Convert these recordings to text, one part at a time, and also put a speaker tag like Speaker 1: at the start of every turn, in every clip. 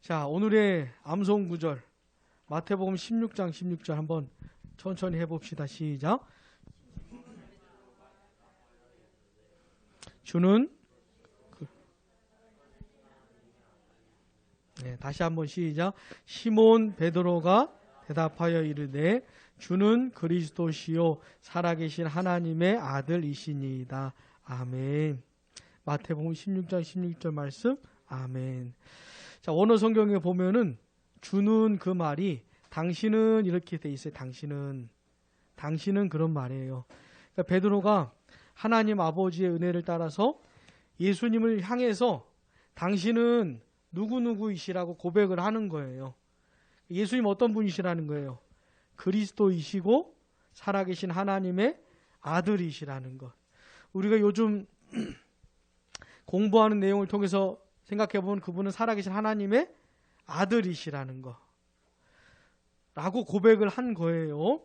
Speaker 1: 자, 오늘의 암송 구절 마태복음 16장 16절 한번 천천히 해봅시다. 시작. 주는 다시 한번 시작. 시몬 베드로가 대답하여 이르되 주는 그리스도시요 살아계신 하나님의 아들이시니이다. 아멘. 마태복음 16장 16절 말씀. 아멘. 자, 원어 성경에 보면은 주는 그 말이 당신은 이렇게 돼 있어요. 당신은 그런 말이에요. 그러니까 베드로가 하나님 아버지의 은혜를 따라서 예수님을 향해서 당신은 누구누구이시라고 고백을 하는 거예요. 예수님 어떤 분이시라는 거예요? 그리스도이시고 살아계신 하나님의 아들이시라는 것. 우리가 요즘 공부하는 내용을 통해서 생각해보면 그분은 살아계신 하나님의 아들이시라는 거 라고 고백을 한 거예요.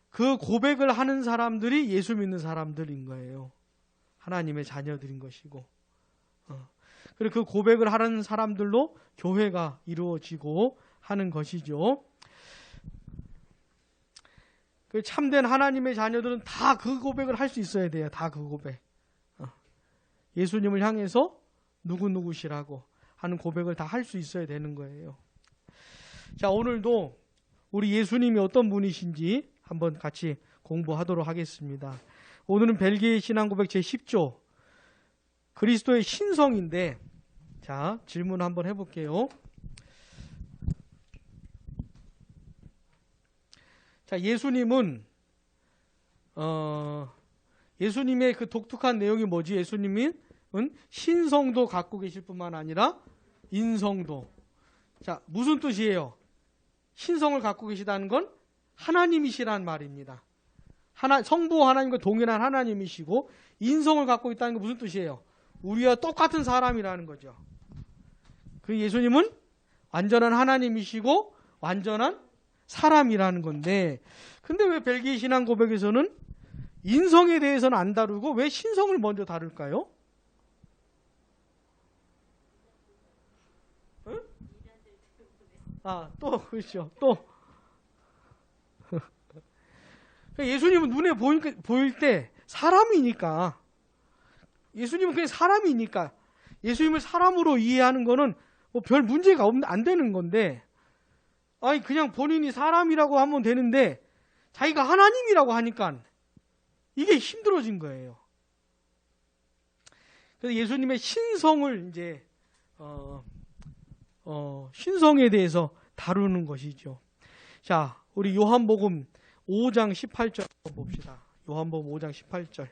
Speaker 1: 그 고백을 하는 사람들이 예수 믿는 사람들인 거예요. 하나님의 자녀들인 것이고, 그리고 그 고백을 하는 사람들로 교회가 이루어지고 하는 것이죠. 그 참된 하나님의 자녀들은 다 그 고백을 할 수 있어야 돼요. 다 그 고백. 예수님을 향해서 누구누구시라고 하는 고백을 다 할 수 있어야 되는 거예요. 자, 오늘도 우리 예수님이 어떤 분이신지 한번 같이 공부하도록 하겠습니다. 오늘은 벨기에 신앙고백 제10조 그리스도의 신성인데, 자, 질문 한번 해볼게요. 자, 예수님은 예수님의 그 독특한 내용이 뭐지? 예수님은 신성도 갖고 계실 뿐만 아니라 인성도. 자, 무슨 뜻이에요? 신성을 갖고 계시다는 건 하나님이시란 말입니다. 성부 하나님과 동일한 하나님이시고, 인성을 갖고 있다는 건 무슨 뜻이에요? 우리와 똑같은 사람이라는 거죠. 그 예수님은 완전한 하나님이시고 완전한 사람이라는 건데, 근데 왜 벨기에 신앙 고백에서는 인성에 대해서는 안 다루고 왜 신성을 먼저 다룰까요? 응? 또 그렇죠. 또 예수님은 눈에 보일 때 사람이니까, 예수님은 그냥 사람이니까 예수님을 사람으로 이해하는 거는 뭐 별 문제가 안 되는 건데, 아니 그냥 본인이 사람이라고 하면 되는데 자기가 하나님이라고 하니까 이게 힘들어진 거예요. 그래서 예수님의 신성을 이제 신성에 대해서 다루는 것이죠. 자, 우리 요한복음 5장 18절 봅시다. 요한복음 5장 18절.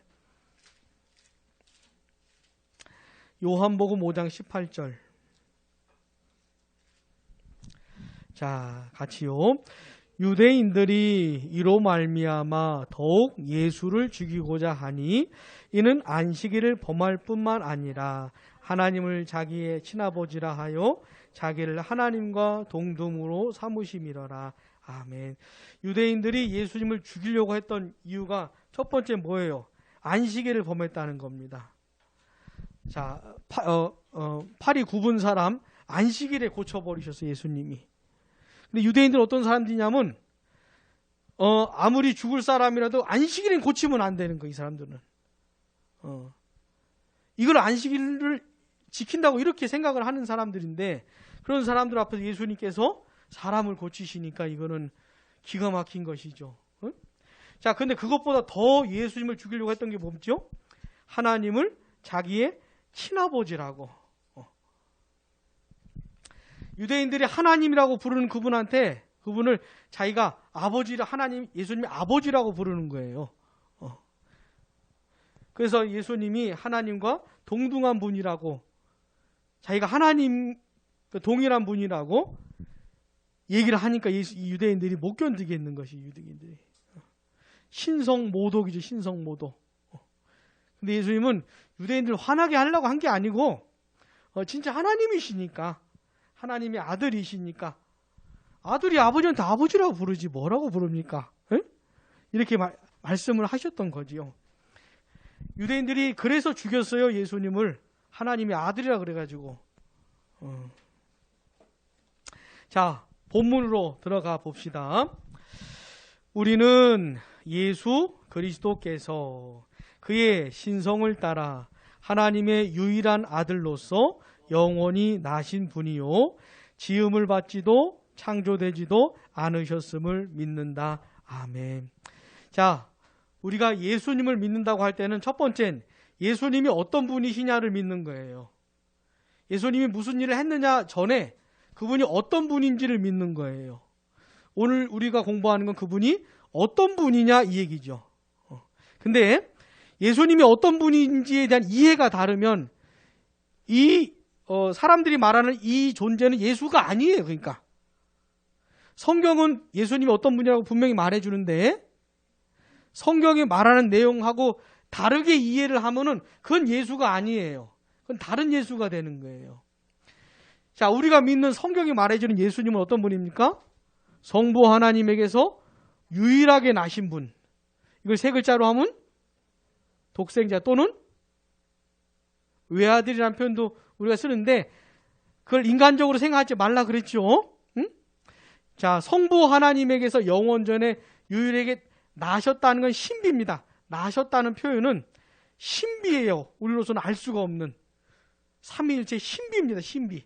Speaker 1: 요한복음 5장 18절. 자, 같이요. 유대인들이 이로 말미암아 더욱 예수를 죽이고자 하니 이는 안식일을 범할 뿐만 아니라 하나님을 자기의 친아버지라 하여 자기를 하나님과 동등으로 삼으심이러라. 아멘. 유대인들이 예수님을 죽이려고 했던 이유가 첫 번째 뭐예요? 안식일을 범했다는 겁니다. 자, 팔이 굽은 사람 안식일에 고쳐버리셨어요, 예수님이. 근데 유대인들은 어떤 사람들이냐면 아무리 죽을 사람이라도 안식일엔 고치면 안 되는 거예요, 이 사람들은. 이걸 안식일을 지킨다고 이렇게 생각을 하는 사람들인데, 그런 사람들 앞에서 예수님께서 사람을 고치시니까 이거는 기가 막힌 것이죠. 자, 근데 그것보다 더 예수님을 죽이려고 했던 게 뭐죠? 하나님을 자기의 친아버지라고. 유대인들이 하나님이라고 부르는 그분을 자기가 아버지라, 하나님, 예수님이 아버지라고 부르는 거예요. 그래서 예수님이 하나님과 동등한 분이라고, 자기가 하나님 동일한 분이라고 얘기를 하니까 이 유대인들이 못 견디겠는 것이, 유대인들이. 신성 모독이죠, 신성 모독. 근데 예수님은 유대인들 화나게 하려고 한 게 아니고, 진짜 하나님이시니까, 하나님의 아들이시니까, 아들이 아버지한테 아버지라고 부르지 뭐라고 부릅니까? 에? 이렇게 말씀을 하셨던 거지요. 유대인들이 그래서 죽였어요, 예수님을. 하나님의 아들이라 그래가지고. 자, 본문으로 들어가 봅시다. 우리는 예수 그리스도께서 그의 신성을 따라 하나님의 유일한 아들로서 영원히 나신 분이요 지음을 받지도 창조되지도 않으셨음을 믿는다. 아멘. 자, 우리가 예수님을 믿는다고 할 때는 첫 번째는 예수님이 어떤 분이시냐를 믿는 거예요. 예수님이 무슨 일을 했느냐 전에 그분이 어떤 분인지를 믿는 거예요. 오늘 우리가 공부하는 건 그분이 어떤 분이냐 이 얘기죠. 근데 예수님이 어떤 분인지에 대한 이해가 다르면 이 사람들이 말하는 이 존재는 예수가 아니에요. 그러니까 성경은 예수님이 어떤 분이라고 분명히 말해주는데 성경이 말하는 내용하고 다르게 이해를 하면은 그건 예수가 아니에요. 그건 다른 예수가 되는 거예요. 자, 우리가 믿는 성경이 말해주는 예수님은 어떤 분입니까? 성부 하나님에게서 유일하게 나신 분. 이걸 세 글자로 하면 독생자 또는 외아들이라는 표현도 우리가 쓰는데 그걸 인간적으로 생각하지 말라 그랬죠. 응? 자, 성부 하나님에게서 영원전에 유일하게 나셨다는 건 신비입니다. 나셨다는 표현은 신비예요. 우리로서는 알 수가 없는 삼위일체 신비입니다. 신비.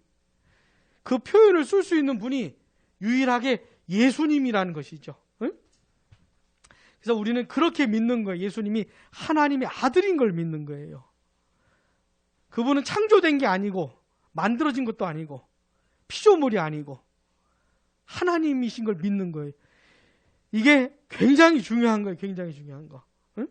Speaker 1: 그 표현을 쓸 수 있는 분이 유일하게 예수님이라는 것이죠. 응? 그래서 우리는 그렇게 믿는 거예요. 예수님이 하나님의 아들인 걸 믿는 거예요. 그분은 창조된 게 아니고 만들어진 것도 아니고 피조물이 아니고 하나님이신 걸 믿는 거예요. 이게 굉장히 중요한 거예요. 굉장히 중요한 거. 응?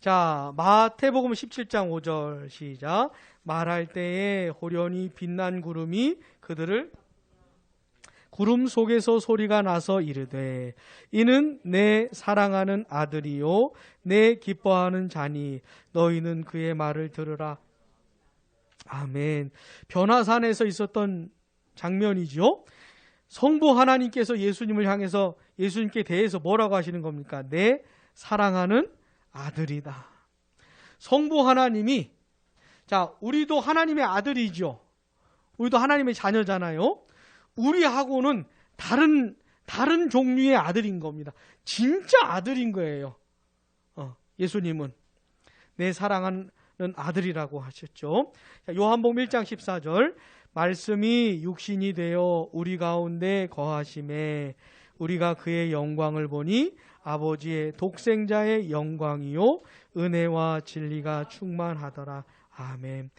Speaker 1: 자, 마태복음 17장 5절 시작. 말할 때에 호련히 빛난 구름이 그들을 구름 속에서 소리가 나서 이르되 이는 내 사랑하는 아들이요 내 기뻐하는 자니 너희는 그의 말을 들으라. 아멘. 변화산에서 있었던 장면이죠. 성부 하나님께서 예수님을 향해서 예수님께 대해서 뭐라고 하시는 겁니까? 내 사랑하는 아들이다. 성부 하나님이 자, 우리도 하나님의 아들이죠. 우리도 하나님의 자녀잖아요. 우리하고는 다른 종류의 아들인 겁니다. 진짜 아들인 거예요. 예수님은 내 사랑하는 아들이라고 하셨죠. 요한복음 1장 14절 말씀이 육신이 되어 우리 가운데 거하심에 우리가 그의 영광을 보니 아버지의 독생자의 영광이요 은혜와 진리가 충만하더라. 아멘.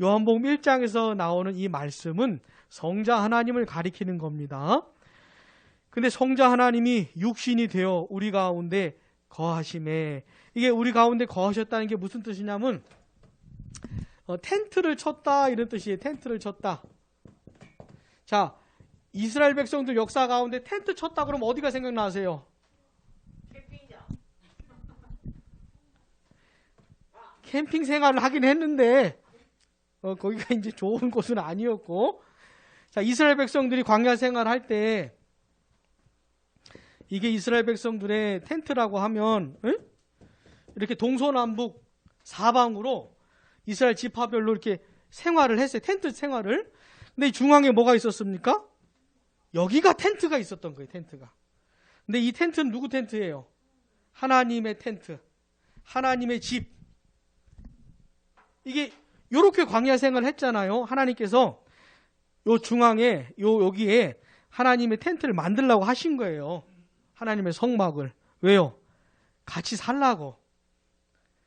Speaker 1: 요한복음 1장에서 나오는 이 말씀은 성자 하나님을 가리키는 겁니다. 근데 성자 하나님이 육신이 되어 우리 가운데 거하심에 이게 우리 가운데 거하셨다는 게 무슨 뜻이냐면 텐트를 쳤다 이런 뜻이에요. 텐트를 쳤다. 자, 이스라엘 백성들 역사 가운데 텐트 쳤다 그러면 어디가 생각나세요? 캠핑 생활을 하긴 했는데 거기가 이제 좋은 곳은 아니었고, 자, 이스라엘 백성들이 광야 생활할 때 이게 이스라엘 백성들의 텐트라고 하면 이렇게 동서남북 사방으로 이스라엘 지파별로 이렇게 생활을 했어요. 텐트 생활을. 근데 이 중앙에 뭐가 있었습니까? 여기가 텐트가 있었던 거예요. 텐트가. 근데 이 텐트는 누구 텐트예요? 하나님의 텐트. 하나님의 집. 이게 요렇게 광야 생활을 했잖아요. 하나님께서 요 중앙에 여기에 하나님의 텐트를 만들려고 하신 거예요. 하나님의 성막을. 왜요? 같이 살라고.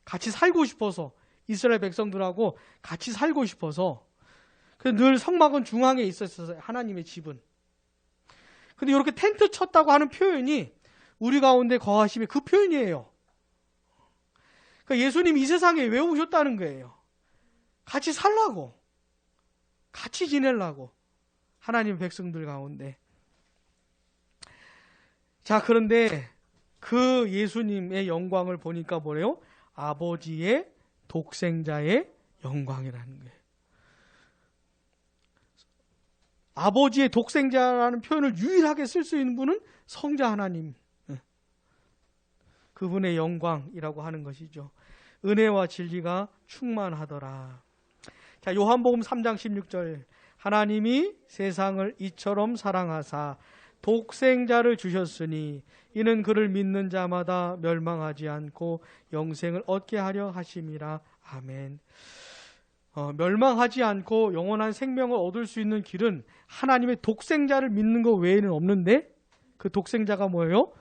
Speaker 1: 같이 살고 싶어서. 이스라엘 백성들하고 같이 살고 싶어서. 그래서 늘 성막은 중앙에 있었어요. 하나님의 집은. 근데 이렇게 텐트 쳤다고 하는 표현이 우리 가운데 거하심의 그 표현이에요. 그러니까 예수님이 이 세상에 왜 오셨다는 거예요? 같이 살라고. 같이 지내려고. 하나님의 백성들 가운데. 자, 그런데 그 예수님의 영광을 보니까 뭐래요? 아버지의 독생자의 영광이라는 거예요. 아버지의 독생자라는 표현을 유일하게 쓸 수 있는 분은 성자 하나님. 그분의 영광이라고 하는 것이죠. 은혜와 진리가 충만하더라. 자, 요한복음 3장 16절 하나님이 세상을 이처럼 사랑하사 독생자를 주셨으니 이는 그를 믿는 자마다 멸망하지 않고 영생을 얻게 하려 하심이라. 아멘. 멸망하지 않고 영원한 생명을 얻을 수 있는 길은 하나님의 독생자를 믿는 것 외에는 없는데, 그 독생자가 뭐예요?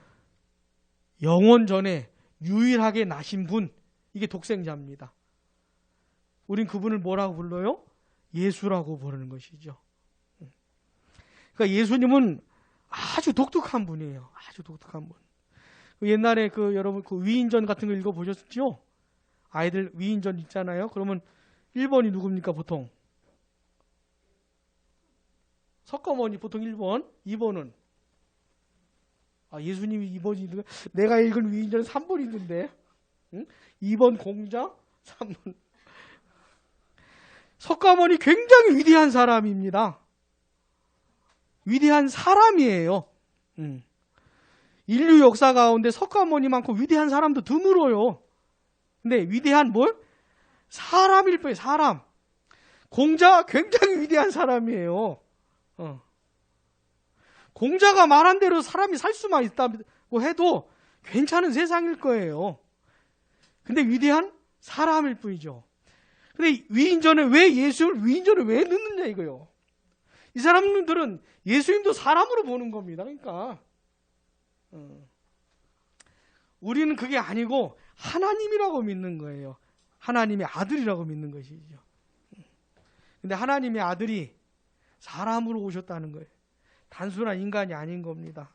Speaker 1: 영원 전에 유일하게 나신 분, 이게 독생자입니다. 우린 그분을 뭐라고 불러요? 예수라고 부르는 것이죠. 그러니까 예수님은 아주 독특한 분이에요. 아주 독특한 분. 옛날에 여러분 위인전 같은 거 읽어보셨죠? 아이들 위인전 있잖아요. 그러면 1번이 누굽니까 보통? 석가모니 보통 1번, 2번은? 예수님이 2번이, 내가 읽은 위인전은 3번이던데. 응? 2번 공자, 3번. 석가모니 굉장히 위대한 사람입니다. 위대한 사람이에요. 인류 역사 가운데 석가모니만큼 위대한 사람도 드물어요. 근데 위대한 뭘? 사람일 뿐이에요. 사람. 공자 굉장히 위대한 사람이에요. 공자가 말한 대로 사람이 살 수만 있다고 해도 괜찮은 세상일 거예요. 근데 위대한 사람일 뿐이죠. 근데 위인전에 왜 넣느냐 이거요. 이 사람들은 예수님도 사람으로 보는 겁니다. 그러니까 우리는 그게 아니고 하나님이라고 믿는 거예요. 하나님의 아들이라고 믿는 것이죠. 근데 하나님의 아들이 사람으로 오셨다는 거예요. 단순한 인간이 아닌 겁니다.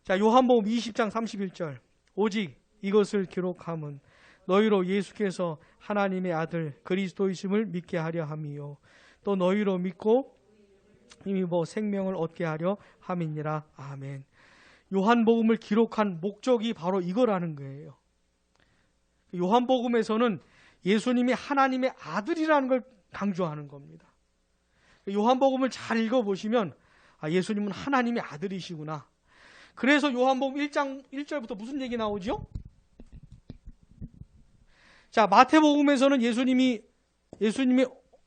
Speaker 1: 자, 요한복음 20장 31절. 오직 이것을 기록함은 너희로 예수께서 하나님의 아들 그리스도이심을 믿게 하려 함이요 또 너희로 믿고 힘입어 생명을 얻게 하려 함이니라. 아멘. 요한복음을 기록한 목적이 바로 이거라는 거예요. 요한복음에서는 예수님이 하나님의 아들이라는 걸 강조하는 겁니다. 요한복음을 잘 읽어보시면 예수님은 하나님의 아들이시구나. 그래서 요한복음 1장 1절부터 무슨 얘기 나오죠? 자, 마태복음에서는 예수님이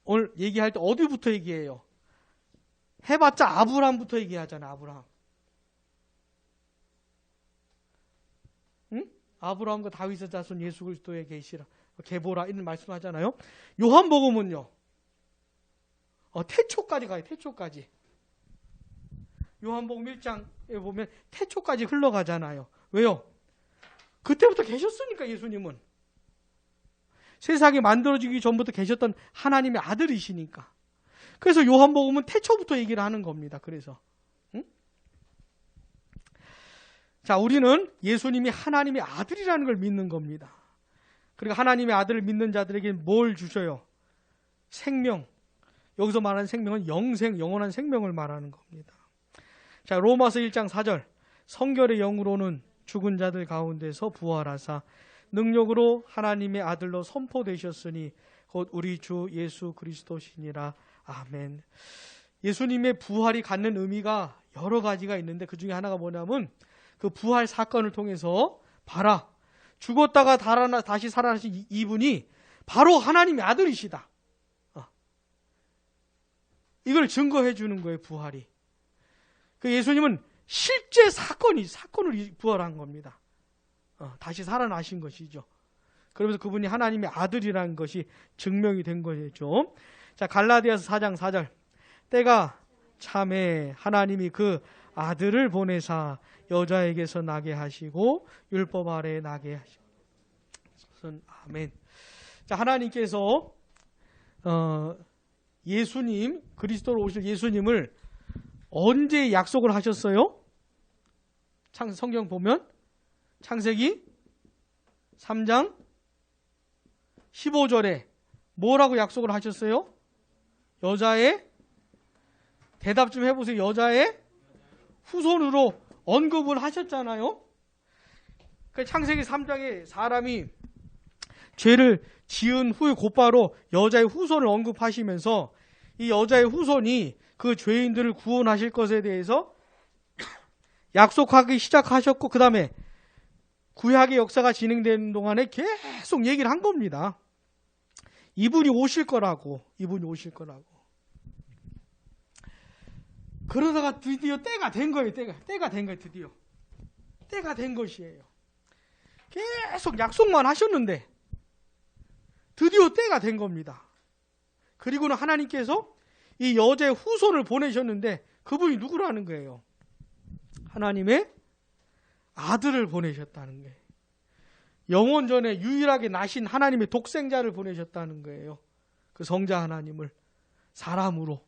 Speaker 1: 오늘 얘기할 때 어디부터 얘기해요? 해봤자 아브라함부터 얘기하잖아. 아브라함. 응? 아브라함과 다윗의 자손 예수 그리스도의 계시라, 계보라 이런 말씀하잖아요. 요한복음은요. 태초까지 가요. 태초까지. 요한복음 1장에 보면 태초까지 흘러가잖아요. 왜요? 그때부터 계셨으니까. 예수님은 세상이 만들어지기 전부터 계셨던 하나님의 아들이시니까. 그래서 요한복음은 태초부터 얘기를 하는 겁니다. 그래서 자, 우리는 예수님이 하나님의 아들이라는 걸 믿는 겁니다. 그리고 하나님의 아들을 믿는 자들에게 뭘 주셔요? 생명. 여기서 말하는 생명은 영원한 생명을 말하는 겁니다. 자, 로마서 1장 4절. 성결의 영으로는 죽은 자들 가운데서 부활하사 능력으로 하나님의 아들로 선포되셨으니 곧 우리 주 예수 그리스도시니라. 아멘. 예수님의 부활이 갖는 의미가 여러 가지가 있는데 그 중에 하나가 뭐냐면 그 부활 사건을 통해서 봐라. 죽었다가 다시 살아나신 이분이 바로 하나님의 아들이시다. 이걸 증거해 주는 거예요. 부활이. 그 예수님은 실제 사건을 부활한 겁니다. 다시 살아나신 것이죠. 그러면서 그분이 하나님의 아들이라는 것이 증명이 된 거죠. 자, 갈라디아서 4장 4절. 때가 참에 하나님이 그 아들을 보내사 여자에게서 나게 하시고 율법 아래 나게 하시고. 아멘. 자, 하나님께서 예수님, 그리스도로 오실 예수님을 언제 약속을 하셨어요? 성경 보면 창세기 3장 15절에 뭐라고 약속을 하셨어요? 여자의, 대답 좀 해보세요. 여자의 후손으로 언급을 하셨잖아요. 그 창세기 3장에 사람이 죄를 지은 후에 곧바로 여자의 후손을 언급하시면서 이 여자의 후손이 그 죄인들을 구원하실 것에 대해서 약속하기 시작하셨고, 그 다음에 구약의 역사가 진행되는 동안에 계속 얘기를 한 겁니다. 이분이 오실 거라고. 그러다가 드디어 때가 된 거예요. 때가 된 거예요. 드디어 때가 된 것이에요. 계속 약속만 하셨는데 드디어 때가 된 겁니다. 그리고는 하나님께서 이 여자의 후손을 보내셨는데 그분이 누구라는 거예요? 하나님의 아들을 보내셨다는 거예요. 영원전에 유일하게 나신 하나님의 독생자를 보내셨다는 거예요. 그 성자 하나님을 사람으로.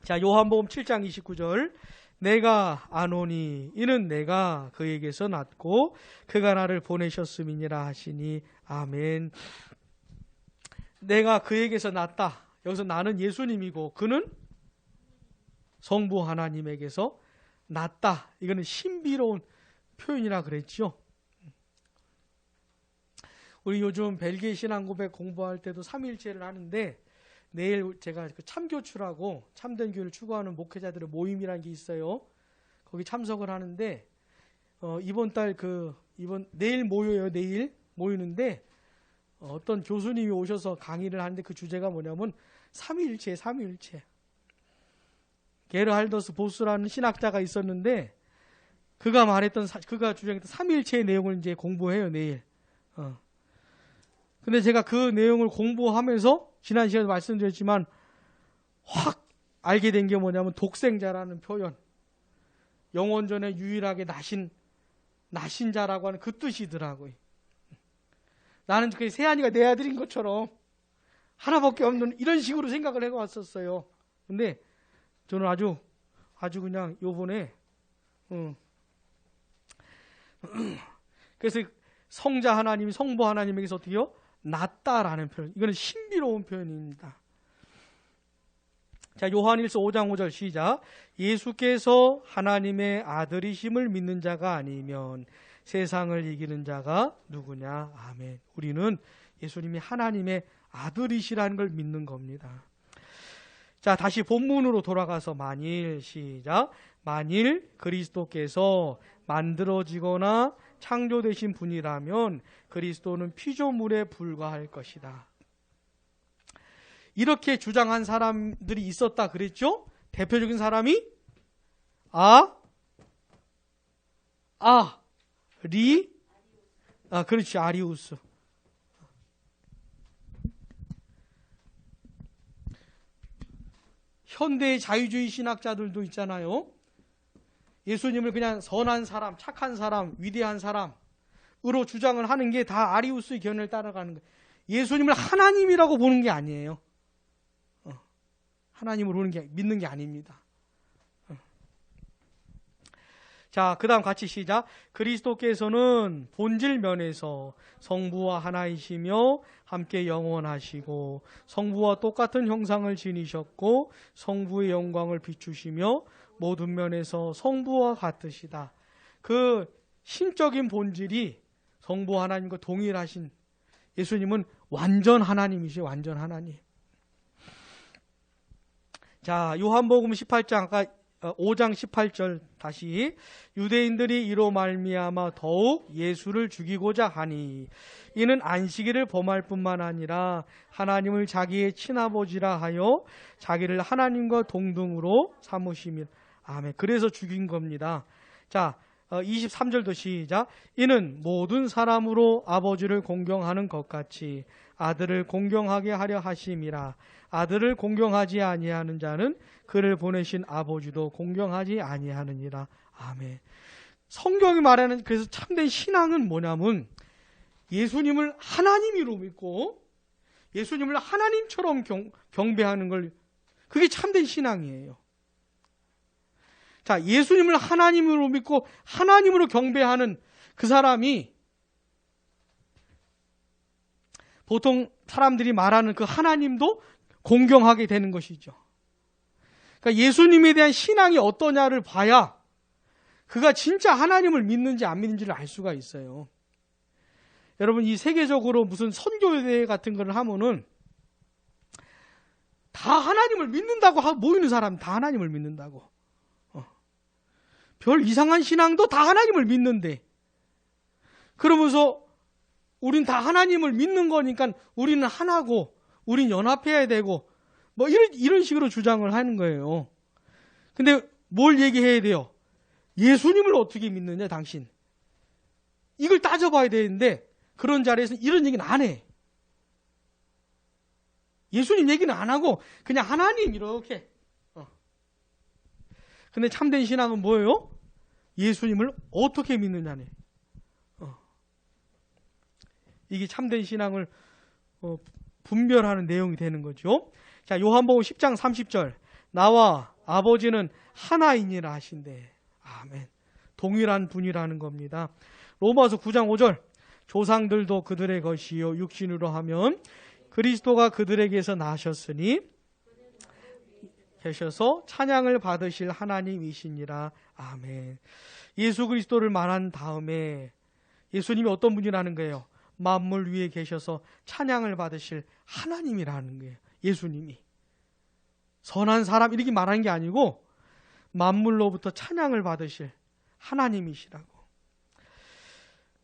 Speaker 1: 자, 요한복음 7장 29절. 내가 아노니 이는 내가 그에게서 났고 그가 나를 보내셨음이니라 하시니 아멘. 내가 그에게서 났다. 여기서 나는 예수님이고 그는 성부 하나님에게서 났다. 이거는 신비로운 표현이라 그랬죠. 우리 요즘 벨기에 신앙고백 공부할 때도 삼위일체를 하는데 내일 제가 그 참교추라고 참된 교회를 추구하는 목회자들의 모임이라는 게 있어요. 거기 참석을 하는데 내일 모여요. 내일 모이는데 어떤 교수님이 오셔서 강의를 하는데 그 주제가 뭐냐면 삼위일체. 게르할더스 보스라는 신학자가 있었는데 그가 주장했던 삼위일체의 내용을 이제 공부해요. 내일. 근데 제가 그 내용을 공부하면서 지난 시간에 말씀드렸지만 확 알게 된 게 뭐냐면 독생자라는 표현, 영원전에 유일하게 나신 자라고 하는 그 뜻이더라고요. 나는 그 세안이가 내 아들인 것처럼 하나밖에 없는 이런 식으로 생각을 해왔었어요. 근데 저는 아주 그냥 요번에 그래서 성자 하나님이 성부 하나님에게서 어떻게요? 낫다라는 표현. 이거는 신비로운 표현입니다. 자, 요한일서 5장 5절 시작. 예수께서 하나님의 아들이심을 믿는 자가 아니면 세상을 이기는 자가 누구냐? 아멘. 우리는 예수님이 하나님의 아들이시라는 걸 믿는 겁니다. 자, 다시 본문으로 돌아가서 만일 시작. 만일 그리스도께서 만들어지거나 창조되신 분이라면 그리스도는 피조물에 불과할 것이다. 이렇게 주장한 사람들이 있었다 그랬죠? 대표적인 사람이 그렇지, 아리우스. 현대의 자유주의 신학자들도 있잖아요. 예수님을 그냥 선한 사람, 착한 사람, 위대한 사람으로 주장을 하는 게 다 아리우스의 견해를 따라가는 거예요. 예수님을 하나님이라고 보는 게 아니에요. 하나님으로 믿는 게 아닙니다. 자, 그 다음 같이 시작. 그리스도께서는 본질 면에서 성부와 하나이시며 함께 영원하시고 성부와 똑같은 형상을 지니셨고 성부의 영광을 비추시며 모든 면에서 성부와 같으시다. 그 신적인 본질이 성부 하나님과 동일하신 예수님은 완전 하나님이시죠. 완전 하나님. 자, 요한복음 18장 아까 5장 18절 다시 유대인들이 이로 말미암아 더욱 예수를 죽이고자 하니 이는 안식일을 범할 뿐만 아니라 하나님을 자기의 친아버지라 하여 자기를 하나님과 동등으로 삼으시며 아멘. 그래서 죽인 겁니다. 자, 23절도 시작. 이는 모든 사람으로 아버지를 공경하는 것 같이 아들을 공경하게 하려 하심이라. 아들을 공경하지 아니하는 자는 그를 보내신 아버지도 공경하지 아니하느니라. 아멘. 성경이 말하는 그래서 참된 신앙은 뭐냐면 예수님을 하나님으로 믿고 예수님을 하나님처럼 경배하는 걸 그게 참된 신앙이에요. 자, 예수님을 하나님으로 믿고 하나님으로 경배하는 그 사람이 보통 사람들이 말하는 그 하나님도 공경하게 되는 것이죠. 그러니까 예수님에 대한 신앙이 어떠냐를 봐야 그가 진짜 하나님을 믿는지 안 믿는지를 알 수가 있어요. 여러분, 이 세계적으로 무슨 선교대회 같은 걸 하면은 다 하나님을 믿는다고 하고 모이는 사람 다 하나님을 믿는다고. 별 이상한 신앙도 다 하나님을 믿는데 그러면서 우린 다 하나님을 믿는 거니까 우리는 하나고 우린 연합해야 되고 뭐 이런 식으로 주장을 하는 거예요. 근데 뭘 얘기해야 돼요? 예수님을 어떻게 믿느냐, 당신. 이걸 따져봐야 되는데 그런 자리에서 이런 얘기는 안 해. 예수님 얘기는 안 하고 그냥 하나님 이렇게. 근데 참된 신앙은 뭐예요? 예수님을 어떻게 믿느냐네. 이게 참된 신앙을 분별하는 내용이 되는 거죠. 자, 요한복음 10장 30절. 나와 아버지는 하나이니라 하신대. 아멘. 동일한 분이라는 겁니다. 로마서 9장 5절. 조상들도 그들의 것이요 육신으로 하면 그리스도가 그들에게서 나셨으니 계셔서 찬양을 받으실 하나님이시니라. 아멘. 예수 그리스도를 말한 다음에 예수님이 어떤 분이라는 거예요? 만물 위에 계셔서 찬양을 받으실 하나님이라는 거예요. 예수님이. 선한 사람 이렇게 말하는 게 아니고 만물로부터 찬양을 받으실 하나님이시라고.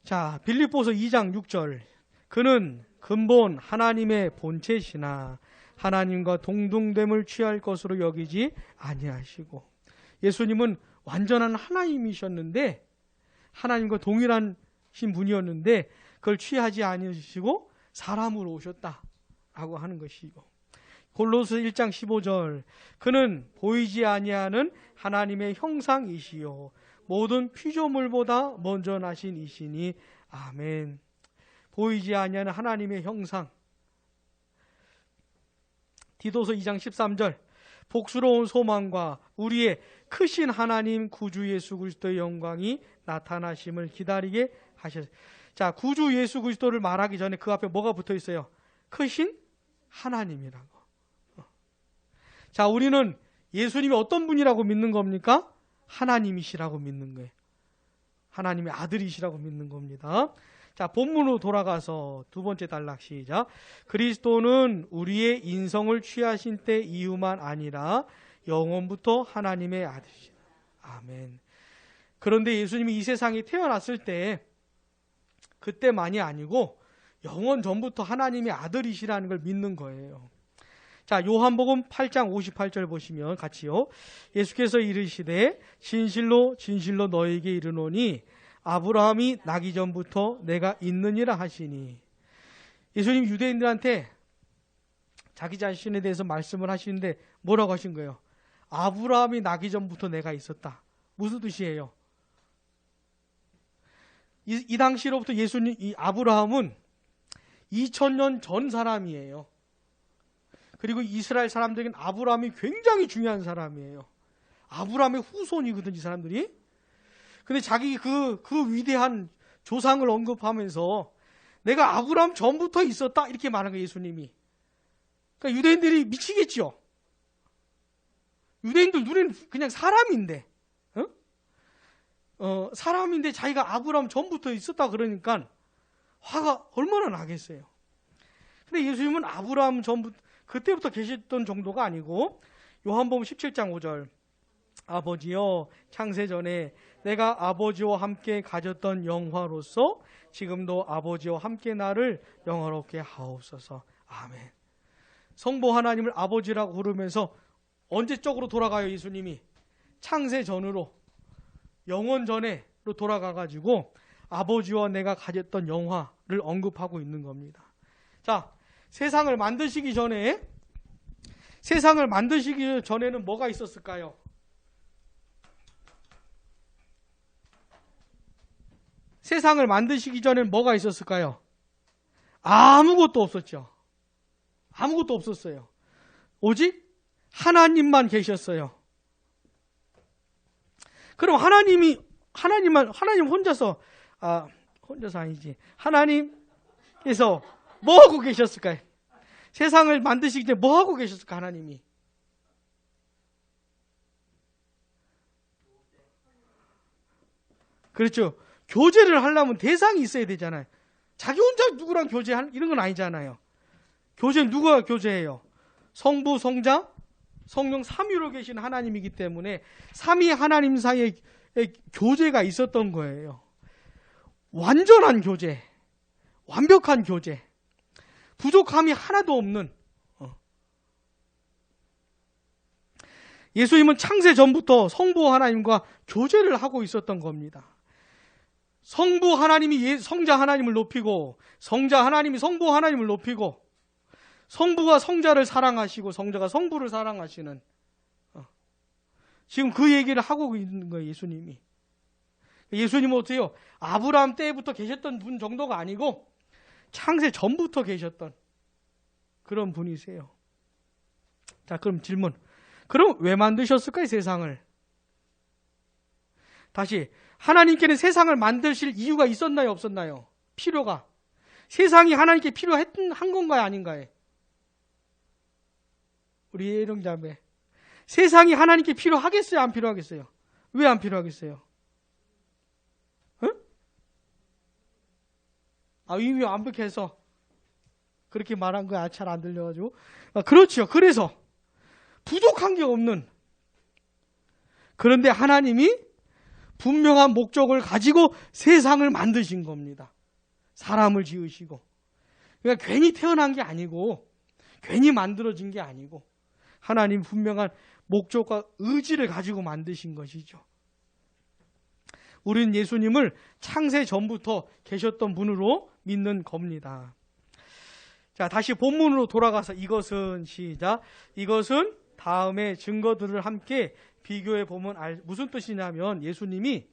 Speaker 1: 자, 빌립보서 2장 6절. 그는 근본 하나님의 본체시나 하나님과 동등됨을 취할 것으로 여기지 아니하시고. 예수님은 완전한 하나님이셨는데 하나님과 동일한 분이었는데 그걸 취하지 아니하시고 사람으로 오셨다라고 하는 것이고. 골로새 1장 15절. 그는 보이지 아니하는 하나님의 형상이시요 모든 피조물보다 먼저 나신 이시니. 아멘. 보이지 아니하는 하나님의 형상. 디도서 2장 13절. 복스러운 소망과 우리의 크신 하나님 구주 예수 그리스도의 영광이 나타나심을 기다리게 하셨어요. 자, 구주 예수 그리스도를 말하기 전에 그 앞에 뭐가 붙어 있어요? 크신 하나님이라고. 자, 우리는 예수님이 어떤 분이라고 믿는 겁니까? 하나님이시라고 믿는 거예요. 하나님의 아들이시라고 믿는 겁니다. 자, 본문으로 돌아가서 두 번째 단락 시작. 그리스도는 우리의 인성을 취하신 때 이유만 아니라 영원부터 하나님의 아들이시다. 아멘. 그런데 예수님이 이 세상에 태어났을 때 그때만이 아니고 영원 전부터 하나님의 아들이시라는 걸 믿는 거예요. 자, 요한복음 8장 58절 보시면 같이요. 예수께서 이르시되 진실로 진실로 너에게 이르노니 아브라함이 나기 전부터 내가 있느니라 하시니. 예수님 유대인들한테 자기 자신에 대해서 말씀을 하시는데 뭐라고 하신 거예요? 아브라함이 나기 전부터 내가 있었다. 무슨 뜻이에요? 이 당시로부터 예수님, 이 아브라함은 2000년 전 사람이에요. 그리고 이스라엘 사람들에게는 아브라함이 굉장히 중요한 사람이에요. 아브라함의 후손이거든, 이 사람들이. 근데 자기 그 위대한 조상을 언급하면서 내가 아브라함 전부터 있었다, 이렇게 말한 거예요, 예수님이. 그러니까 유대인들이 미치겠죠. 유대인들 눈에는 그냥 사람인데, 사람인데 자기가 아브라함 전부터 있었다 그러니까 화가 얼마나 나겠어요. 근데 예수님은 아브라함 전부터, 그때부터 계셨던 정도가 아니고, 요한복음 17장 5절. 아버지여, 창세전에 내가 아버지와 함께 가졌던 영화로서 지금도 아버지와 함께 나를 영화롭게 하옵소서. 아멘. 성부 하나님을 아버지라고 부르면서 언제적으로 돌아가요, 예수님이? 창세전으로, 영원 전에로 돌아가가지고 아버지와 내가 가졌던 영화를 언급하고 있는 겁니다. 자, 세상을 만드시기 전에는 뭐가 있었을까요? 세상을 만드시기 전에는 뭐가 있었을까요? 아무것도 없었죠. 아무것도 없었어요. 오직 하나님만 계셨어요. 그럼 하나님 혼자서 아니지. 하나님께서 뭐 하고 계셨을까요? 세상을 만드시기 전에 뭐 하고 계셨을까, 하나님이? 그렇죠. 교제를 하려면 대상이 있어야 되잖아요. 자기 혼자 누구랑 교제할 이런 건 아니잖아요. 교제는 누가 교제해요? 성부, 성자, 성령 삼위로 계신 하나님이기 때문에 삼위 하나님 사이에 교제가 있었던 거예요. 완전한 교제, 완벽한 교제, 부족함이 하나도 없는. 예수님은 창세 전부터 성부 하나님과 교제를 하고 있었던 겁니다. 성부 하나님이 성자 하나님을 높이고, 성자 하나님이 성부 하나님을 높이고, 성부가 성자를 사랑하시고 성자가 성부를 사랑하시는, 지금 그 얘기를 하고 있는 거예요, 예수님이. 예수님은 어때요? 아브라함 때부터 계셨던 분 정도가 아니고 창세 전부터 계셨던 그런 분이세요. 자, 그럼 질문. 그럼 왜 만드셨을까요, 세상을? 다시, 하나님께는 세상을 만드실 이유가 있었나요, 없었나요? 필요가. 세상이 하나님께 필요한 건가요, 아닌가요? 우리 예령자매. 세상이 하나님께 필요하겠어요, 안 필요하겠어요? 왜 안 필요하겠어요? 이미 완벽해서 그렇게 말한 거야. 잘 안 들려가지고. 그렇죠. 그래서 부족한 게 없는. 그런데 하나님이 분명한 목적을 가지고 세상을 만드신 겁니다. 사람을 지으시고. 그러니까 괜히 태어난 게 아니고, 괜히 만들어진 게 아니고, 하나님 분명한 목적과 의지를 가지고 만드신 것이죠. 우리는 예수님을 창세 전부터 계셨던 분으로 믿는 겁니다. 자, 다시 본문으로 돌아가서 이것은, 시작. 이것은 다음의 증거들을 함께 비교해 보면 무슨 뜻이냐면, 예수님이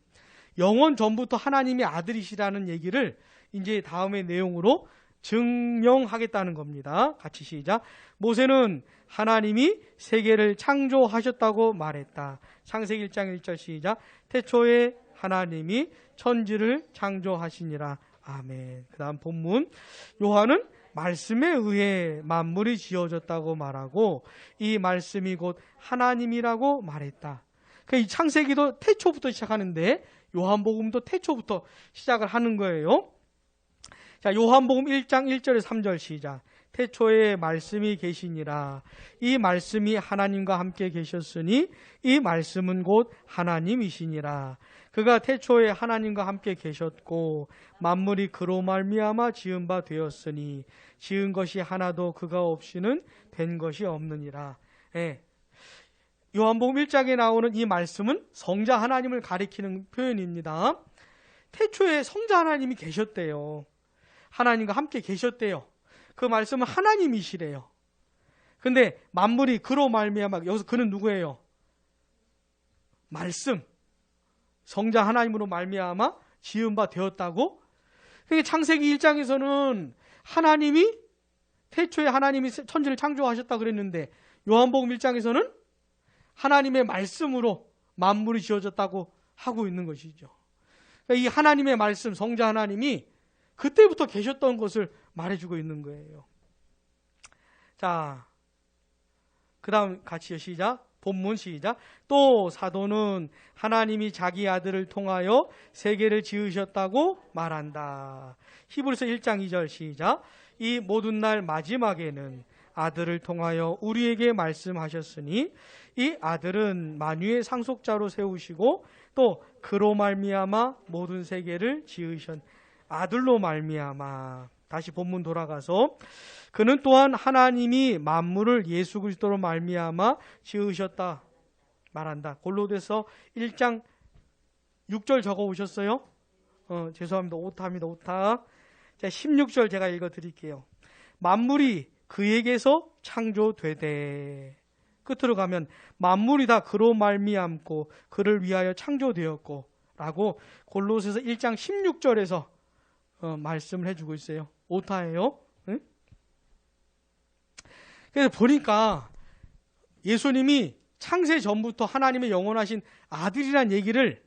Speaker 1: 영원 전부터 하나님의 아들이시라는 얘기를 이제 다음의 내용으로 증명하겠다는 겁니다. 같이 시작. 모세는 하나님이 세계를 창조하셨다고 말했다. 창세기 1장 1절 시작. 태초에 하나님이 천지를 창조하시니라. 아멘. 그 다음 본문. 요한은 말씀에 의해 만물이 지어졌다고 말하고 이 말씀이 곧 하나님이라고 말했다. 이 창세기도 태초부터 시작하는데 요한복음도 태초부터 시작을 하는 거예요. 자, 요한복음 1장 1절에 3절 시작. 태초에 말씀이 계시니라. 이 말씀이 하나님과 함께 계셨으니 이 말씀은 곧 하나님이시니라. 그가 태초에 하나님과 함께 계셨고 만물이 그로 말미암아 지은 바 되었으니 지은 것이 하나도 그가 없이는 된 것이 없느니라. 예. 요한복음 1장에 나오는 이 말씀은 성자 하나님을 가리키는 표현입니다. 태초에 성자 하나님이 계셨대요. 하나님과 함께 계셨대요. 그 말씀은 하나님이시래요. 근데 만물이 그로 말미암아, 여기서 그는 누구예요? 말씀. 성자 하나님으로 말미암아 지은 바 되었다고? 그러니까 창세기 1장에서는 하나님이 태초에 하나님이 천지를 창조하셨다 그랬는데 요한복음 1장에서는 하나님의 말씀으로 만물이 지어졌다고 하고 있는 것이죠. 그러니까 이 하나님의 말씀, 성자 하나님이 그때부터 계셨던 것을 말해주고 있는 거예요. 자, 그 다음 같이 시작. 본문 시작. 또 사도는 하나님이 자기 아들을 통하여 세계를 지으셨다고 말한다. 히브리서 1장 2절 시작. 이 모든 날 마지막에는 아들을 통하여 우리에게 말씀하셨으니 이 아들은 만유의 상속자로 세우시고 또 그로 말미암아 모든 세계를 지으신 아들로 말미암아. 다시 본문 돌아가서 그는 또한 하나님이 만물을 예수 그리스도로 말미암아 지으셨다 말한다. 골로새서 1장 6절 적어 오셨어요? 죄송합니다. 오타입니다. 오타. 자, 16절 제가 읽어 드릴게요. 만물이 그에게서 창조되되. 끝으로 가면 만물이 다 그로 말미암고 그를 위하여 창조되었고 라고 골로새서 1장 16절에서 말씀을 해주고 있어요. 오타예요. 응? 그래서 보니까 예수님이 창세 전부터 하나님의 영원하신 아들이란 얘기를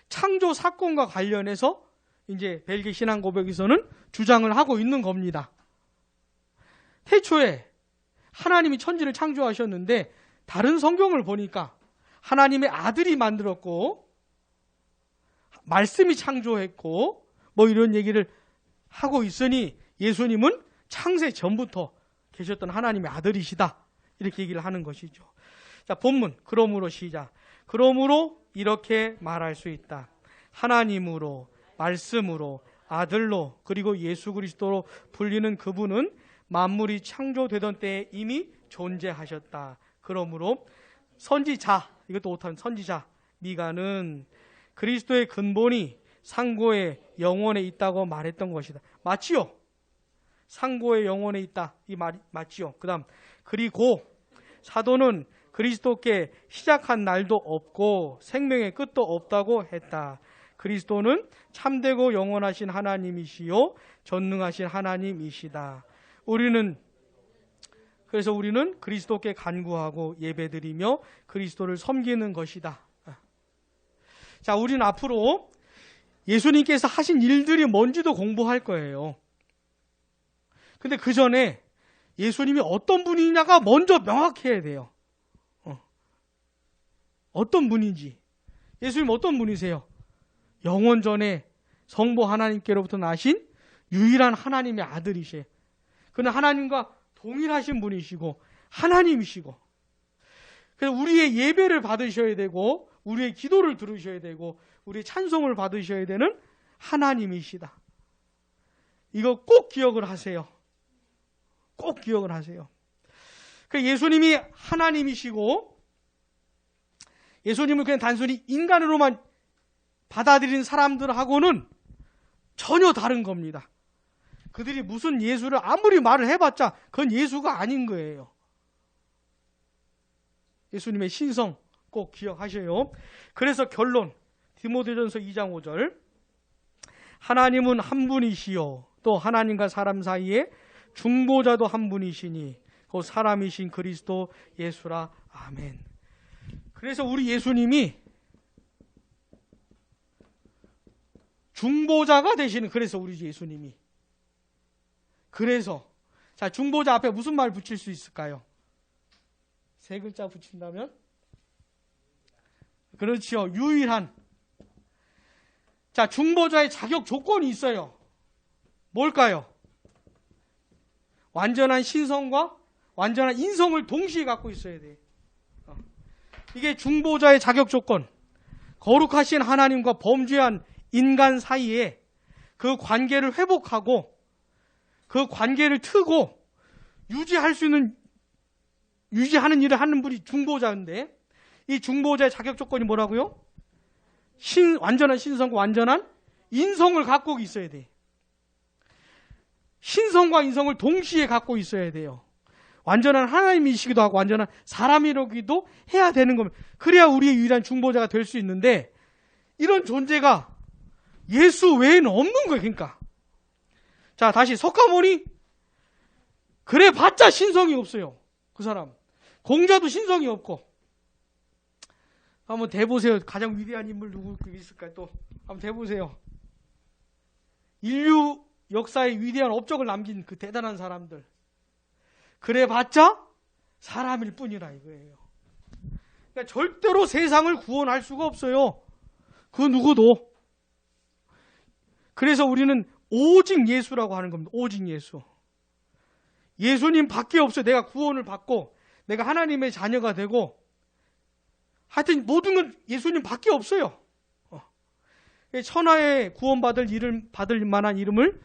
Speaker 1: 창조 사건과 관련해서 이제 벨기 신앙 고백에서는 주장을 하고 있는 겁니다. 태초에 하나님이 천지를 창조하셨는데 다른 성경을 보니까 하나님의 아들이 만들었고 말씀이 창조했고 뭐 이런 얘기를 하고 있으니 예수님은 창세 전부터 계셨던 하나님의 아들이시다. 이렇게 얘기를 하는 것이죠. 자, 본문. 그러므로 시작. 그러므로 이렇게 말할 수 있다. 하나님으로, 말씀으로, 아들로, 그리고 예수 그리스도로 불리는 그분은 만물이 창조되던 때에 이미 존재하셨다. 그러므로 선지자, 이것도 오타는 선지자 미가는 그리스도의 근본이 상고의 영혼에 있다고 말했던 것이다. 맞지요? 상고의 영혼에 있다. 이 말이 맞지요? 그 다음, 그리고 사도는 그리스도께 시작한 날도 없고 생명의 끝도 없다고 했다. 그리스도는 참되고 영원하신 하나님이시요 전능하신 하나님이시다. 그래서 우리는 그리스도께 간구하고 예배드리며 그리스도를 섬기는 것이다. 자, 우리는 앞으로 예수님께서 하신 일들이 뭔지도 공부할 거예요. 근데 그 전에 예수님이 어떤 분이냐가 먼저 명확해야 돼요. 어떤 분인지. 예수님 어떤 분이세요? 영원 전에 성부 하나님께로부터 나신 유일한 하나님의 아들이세요. 그는 하나님과 동일하신 분이시고 하나님이시고, 그래서 우리의 예배를 받으셔야 되고 우리의 기도를 들으셔야 되고 우리의 찬송을 받으셔야 되는 하나님이시다. 이거 꼭 기억을 하세요. 꼭 기억을 하세요. 예수님이 하나님이시고 예수님을 그냥 단순히 인간으로만 받아들인 사람들하고는 전혀 다른 겁니다. 그들이 무슨 예수를 아무리 말을 해봤자 그건 예수가 아닌 거예요. 예수님의 신성 꼭 기억하셔요. 그래서 결론, 디모데전서 2장 5절, 하나님은 한 분이시요 또 하나님과 사람 사이에 중보자도 한 분이시니 그 사람이신 그리스도 예수라. 아멘. 그래서 우리 예수님이 중보자가 되시는, 그래서 우리 예수님이, 그래서 자, 중보자 앞에 무슨 말 붙일 수 있을까요? 세 글자 붙인다면? 그렇죠. 유일한. 자, 중보자의 자격 조건이 있어요. 뭘까요? 완전한 신성과 완전한 인성을 동시에 갖고 있어야 돼. 이게 중보자의 자격 조건. 거룩하신 하나님과 범죄한 인간 사이에 그 관계를 회복하고 그 관계를 트고 유지하는 일을 하는 분이 중보자인데, 이 중보자의 자격 조건이 뭐라고요? 완전한 신성과 완전한 인성을 갖고 있어야 돼. 신성과 인성을 동시에 갖고 있어야 돼요. 완전한 하나님이시기도 하고 완전한 사람이라기도 해야 되는 겁니다. 그래야 우리의 유일한 중보자가 될 수 있는데, 이런 존재가 예수 외에는 없는 거예요. 그러니까 자, 다시 석가모니, 그래 봤자 신성이 없어요. 그 사람 공자도 신성이 없고. 한번 대보세요. 가장 위대한 인물 누구 있을까요? 또 한번 대보세요. 인류 역사에 위대한 업적을 남긴 그 대단한 사람들, 그래 봤자 사람일 뿐이라 이거예요. 그러니까 절대로 세상을 구원할 수가 없어요. 그 누구도. 그래서 우리는 오직 예수라고 하는 겁니다. 오직 예수. 예수님 밖에 없어요. 내가 구원을 받고 내가 하나님의 자녀가 되고 하여튼 모든 건 예수님 밖에 없어요. 천하에 구원받을 받을 만한 이름을,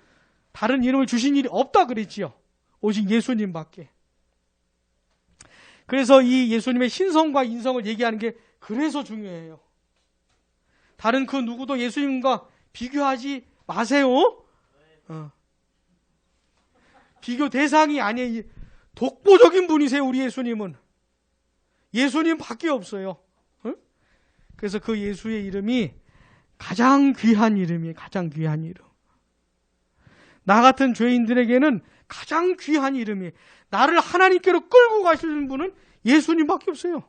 Speaker 1: 다른 이름을 주신 일이 없다 그랬지요. 오직 예수님 밖에. 그래서 이 예수님의 신성과 인성을 얘기하는 게 그래서 중요해요. 다른 그 누구도 예수님과 비교하지 마세요. 비교 대상이 아니에요. 독보적인 분이세요. 우리 예수님은. 예수님 밖에 없어요. 그래서 그 예수의 이름이 가장 귀한 이름이에요. 가장 귀한 이름. 나 같은 죄인들에게는 가장 귀한 이름이에요. 나를 하나님께로 끌고 가시는 분은 예수님밖에 없어요.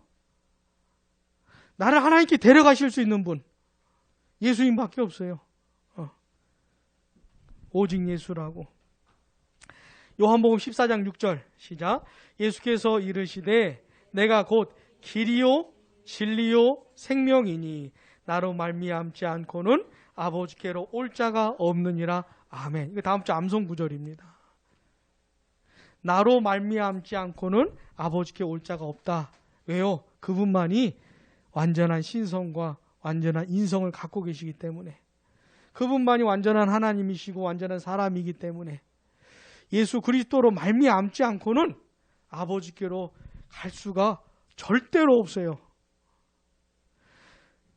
Speaker 1: 나를 하나님께 데려가실 수 있는 분 예수님밖에 없어요. 오직 예수라고. 요한복음 14장 6절 시작. 예수께서 이르시되 내가 곧 길이요 진리요 생명이니 나로 말미암지 않고는 아버지께로 올 자가 없느니라. 아멘. 이거 다음 주 암송 구절입니다. 나로 말미암지 않고는 아버지께 올 자가 없다. 왜요? 그분만이 완전한 신성과 완전한 인성을 갖고 계시기 때문에, 그분만이 완전한 하나님이시고 완전한 사람이기 때문에 예수 그리스도로 말미암지 않고는 아버지께로 갈 수가 절대로 없어요.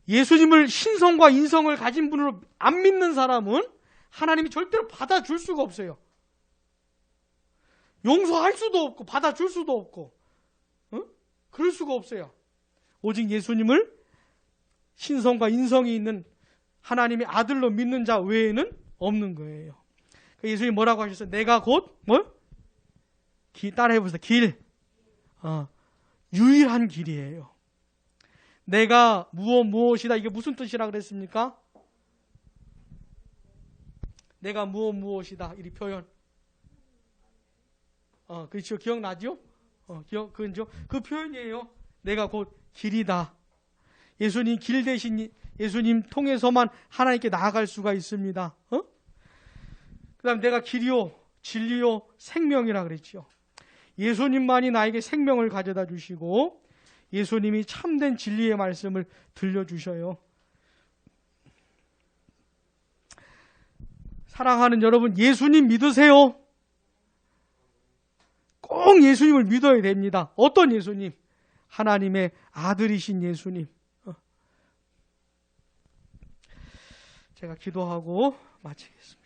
Speaker 1: 예수님을 신성과 인성을 가진 분으로 안 믿는 사람은 하나님이 절대로 받아줄 수가 없어요. 용서할 수도 없고 받아줄 수도 없고 그럴 수가 없어요. 오직 예수님을 신성과 인성이 있는 하나님의 아들로 믿는 자 외에는 없는 거예요. 예수님이 뭐라고 하셨어요? 내가 곧 따라해 보세요. 길. 유일한 길이에요. 내가 무엇이다. 이게 무슨 뜻이라 그랬습니까? 내가 무엇이다. 이 표현. 그렇죠. 기억나죠? 그죠? 그 표현이에요. 내가 곧 길이다. 예수님 길 대신 예수님 통해서만 하나님께 나아갈 수가 있습니다. 그 다음 내가 길이요, 진리요, 생명이라 그랬죠. 예수님만이 나에게 생명을 가져다 주시고 예수님이 참된 진리의 말씀을 들려주셔요. 사랑하는 여러분, 예수님 믿으세요? 꼭 예수님을 믿어야 됩니다. 어떤 예수님? 하나님의 아들이신 예수님. 제가 기도하고 마치겠습니다.